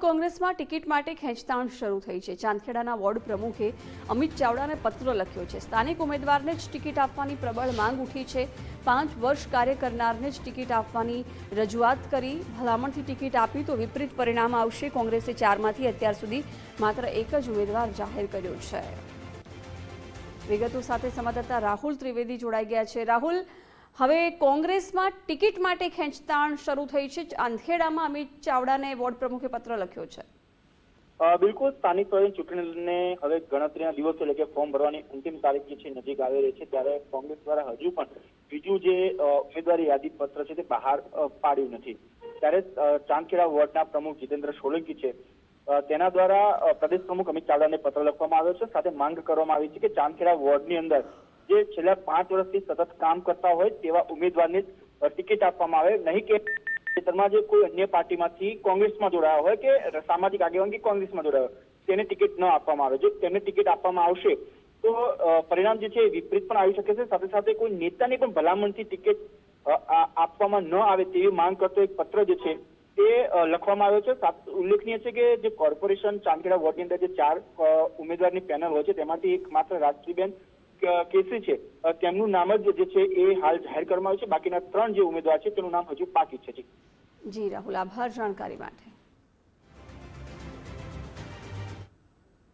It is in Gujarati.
કોંગ્રેસમાં ટિકિટ માટે ખેંચતાણ શરૂ થઈ છે। ચાંદખેડાના વોર્ડ પ્રમુખે અમિત ચાવડાને પત્ર લખ્યો છે। સ્થાનિક ઉમેદવારને જ ટિકિટ આપવાની પ્રબળ માંગ ઉઠી છે। 5 વર્ષ કાર્ય કરનારને જ ટિકિટ આપવાની રજૂઆત કરી। ભલામણથી ટિકિટ આપી તો વિપરીત પરિણામ આવશે। કોંગ્રેસે 4માંથી અત્યાર સુધી માત્ર એક જ ઉમેદવાર જાહેર કર્યો છે। વિગતો સાથે સંવાદદાતા રાહુલ ત્રિવેદી જોડાઈ ગયા છે। રાહુલ, હવે કોંગ્રેસમાં ટિકિટ માટે ખેંચતાણ શરૂ થઈ છે। ચાંદખેડામાં અમિત ચાવડાને વોર્ડ પ્રમુખે પત્ર લખ્યો છે। બિલકુલ, સ્થાનિક સ્વરાજ્ય ચૂંટણીને હવે ગણતરીના દિવસો એટલે કે ફોર્મ ભરવાની અંતિમ તારીખ જે છે નજીક આવી રહી છે, ત્યારે કોંગ્રેસ દ્વારા હજુ પણ બીજું જે ઉમેદવારી યાદી પત્ર છે તે બહાર પાડ્યું નથી। ત્યારે ચાંદખેડા વોર્ડના પ્રમુખ જીતેન્દ્ર સોલંકી છે તેના દ્વારા પ્રદેશ પ્રમુખ અમિત ચાવડાને પત્ર લખવામાં આવ્યો છે। સાથે માંગ કરવામાં આવી છે કે ચાંદખેડા વોર્ડની અંદર જે છેલ્લા 5 વર્ષથી સતત કામ કરતા હોય તેવા ઉમેદવારને ટિકિટ આપવામાં આવે, નહીં કે ખેતરમાં જે કોઈ અન્ય પાર્ટીમાંથી કોંગ્રેસમાં જોડાયા હોય કે સામાજિક આગેવાન કે કોંગ્રેસમાં જોડાયા હોય તેને ટિકિટ ન આપવામાં આવે। જો તેમને ટિકિટ આપવામાં આવશે તો પરિણામ જે છે વિપરીત પણ આવી શકે છે। સાથે સાથે કોઈ નેતાની પણ ભલામણથી ટિકિટ આપવામાં ન આવે તેવી માંગ કરતો એક પત્ર જે છે તે લખવામાં આવ્યો છે। ઉલ્લેખનીય છે કે જે કોર્પોરેશન ચાંદખેડા વોર્ડની અંદર જે 4 ઉમેદવારની પેનલ હોય છે તેમાંથી એક માત્ર રાજશ્રીબેન કેસરી છે, તેમનું નામ જ જે છે એ હાલ જાહેર કરવામાં આવ્યું છે। બાકીના 3 જે ઉમેદવાર છે તેનું નામ હજુ બાકી છે। જી રાહુલ, આભાર જાણકારી માટે।